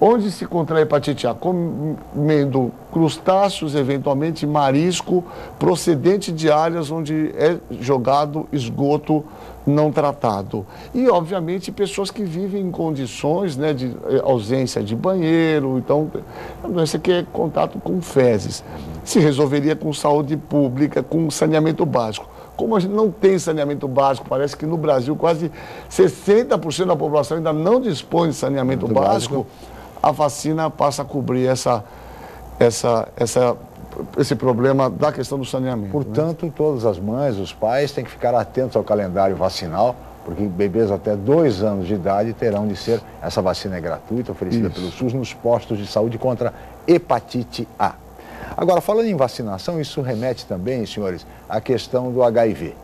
Onde se contrai hepatite A? Comendo crustáceos, eventualmente marisco, procedente de áreas onde é jogado esgoto não tratado. E, obviamente, pessoas que vivem em condições, né, de ausência de banheiro. Então, é uma doença que é contato com fezes. Se resolveria com saúde pública, com saneamento básico. Como a gente não tem saneamento básico, parece que no Brasil quase 60% da população ainda não dispõe de saneamento básico. A vacina passa a cobrir esse problema da questão do saneamento. Portanto, né? Todas as mães, os pais têm que ficar atentos ao calendário vacinal, porque bebês até 2 anos de idade terão de ser, essa vacina é gratuita, oferecida pelo SUS nos postos de saúde contra hepatite A. Agora, falando em vacinação, isso remete também, senhores, à questão do HIV,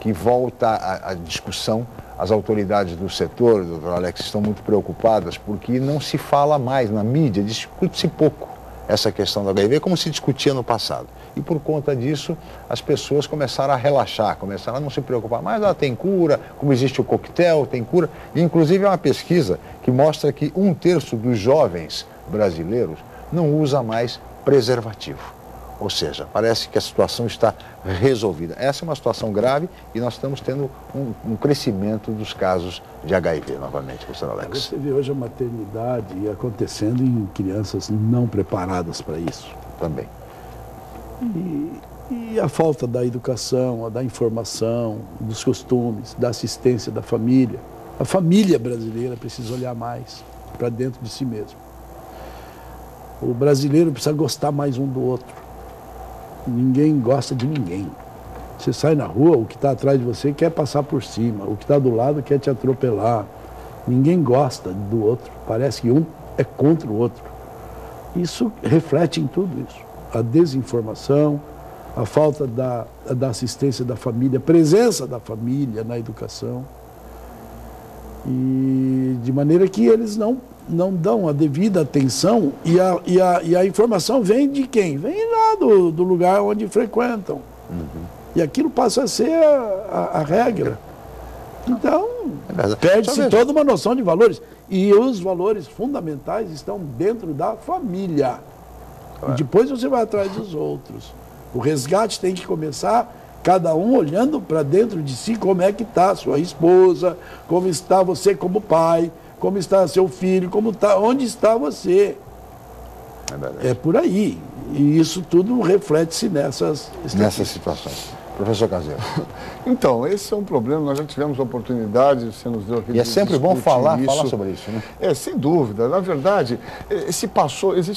que volta à discussão. As autoridades do setor, doutor Alex, estão muito preocupadas porque não se fala mais na mídia, discute-se pouco essa questão do HIV, como se discutia no passado. E por conta disso, as pessoas começaram a relaxar, começaram a não se preocupar mais. Tem cura, como existe o coquetel, tem cura. E, inclusive, é uma pesquisa que mostra que 1/3 dos jovens brasileiros não usa mais preservativo. Ou seja, parece que a situação está resolvida. Essa é uma situação grave e nós estamos tendo um crescimento dos casos de HIV novamente, professor Alex. Você vê hoje a maternidade acontecendo em crianças não preparadas para isso. Também. E a falta da educação, da informação, dos costumes, da assistência da família. A família brasileira precisa olhar mais para dentro de si mesmo. O brasileiro precisa gostar mais um do outro. Ninguém gosta de ninguém. Você sai na rua, o que está atrás de você quer passar por cima, o que está do lado quer te atropelar. Ninguém gosta do outro, parece que um é contra o outro. Isso reflete em tudo isso. A desinformação, a falta da assistência da família, a presença da família na educação. E de maneira que eles não dão a devida atenção e a informação vem de quem? Vem lá do lugar onde frequentam. E aquilo passa a ser a regra. Então, perde-se toda uma noção de valores. E os valores fundamentais estão dentro da família. E depois você vai atrás dos outros. O resgate tem que começar cada um olhando para dentro de si como é que está sua esposa, como está você como pai, como está seu filho, onde está você. É por aí. E isso tudo reflete-se nessas situações. Professor Caseiro. Então, esse é um problema, nós já tivemos oportunidade, você nos deu aqui. E é sempre bom falar sobre isso, né? Sem dúvida. Na verdade, existem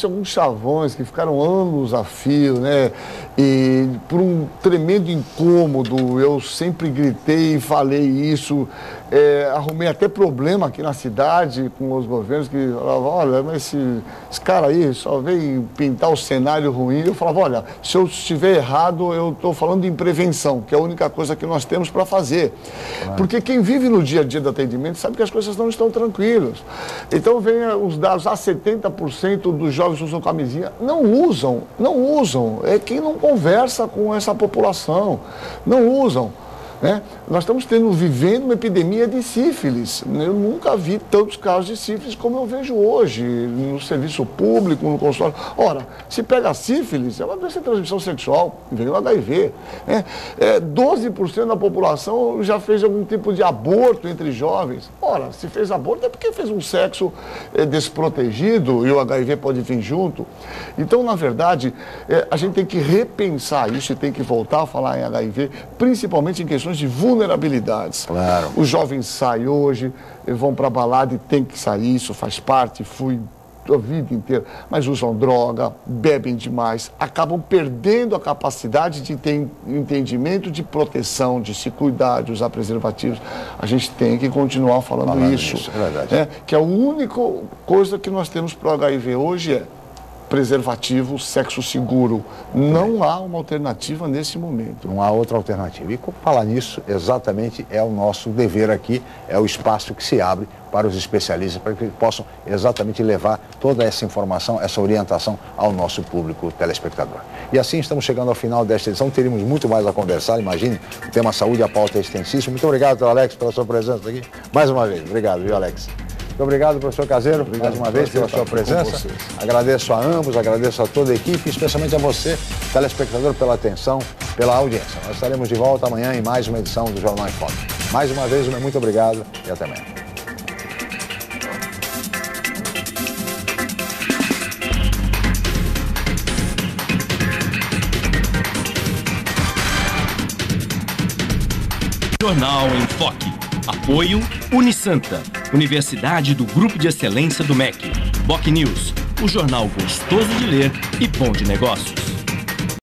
alguns chavões que ficaram anos a fio, né? E por um tremendo incômodo, eu sempre gritei e falei isso, arrumei até problema aqui na cidade com os governos que falavam, olha, mas esse cara aí só veio pintar o cenário ruim. Eu falava, olha, se eu estiver errado, eu estou falando de prevenção, que é a única coisa que nós temos para fazer. Porque quem vive no dia a dia do atendimento sabe que as coisas não estão tranquilas. Então vem os dados, 70% dos jovens usam camisinha. Não usam. É quem não conversa com essa população. Não usam. Né? Nós estamos vivendo uma epidemia de sífilis. Eu nunca vi tantos casos de sífilis como eu vejo hoje, no serviço público, no consultório. Ora, se pega sífilis, é uma doença de transmissão sexual, veio o HIV. 12% da população já fez algum tipo de aborto entre jovens. Ora, se fez aborto é porque fez um sexo desprotegido e o HIV pode vir junto. Então, na verdade, a gente tem que repensar isso e tem que voltar a falar em HIV, principalmente em questões de vulnerabilidades. Claro. Os jovens saem hoje, vão para a balada e tem que sair, isso faz parte, fui a vida inteira, mas usam droga, bebem demais, acabam perdendo a capacidade de ter entendimento de proteção, de se cuidar, de usar preservativos. A gente tem que continuar falando isso. É verdade. Que a única coisa que nós temos para o HIV hoje preservativo, sexo seguro. Não há uma alternativa nesse momento. Não há outra alternativa. E falar nisso, exatamente, é o nosso dever aqui, é o espaço que se abre para os especialistas, para que possam exatamente levar toda essa informação, essa orientação ao nosso público telespectador. E assim estamos chegando ao final desta edição, teríamos muito mais a conversar, imagine, o tema saúde, a pauta é extensíssima. Muito obrigado, Alex, pela sua presença aqui, mais uma vez. Obrigado, viu, Alex? Muito obrigado, professor Caseiro, mais uma vez pela sua presença. Agradeço a ambos, agradeço a toda a equipe, especialmente a você, telespectador, pela atenção, pela audiência. Nós estaremos de volta amanhã em mais uma edição do Jornal em Foque. Mais uma vez, muito obrigado e até amanhã. Jornal em Foque. Apoio Unisanta, Universidade do Grupo de Excelência do MEC. BocNews, o jornal gostoso de ler e bom de negócios.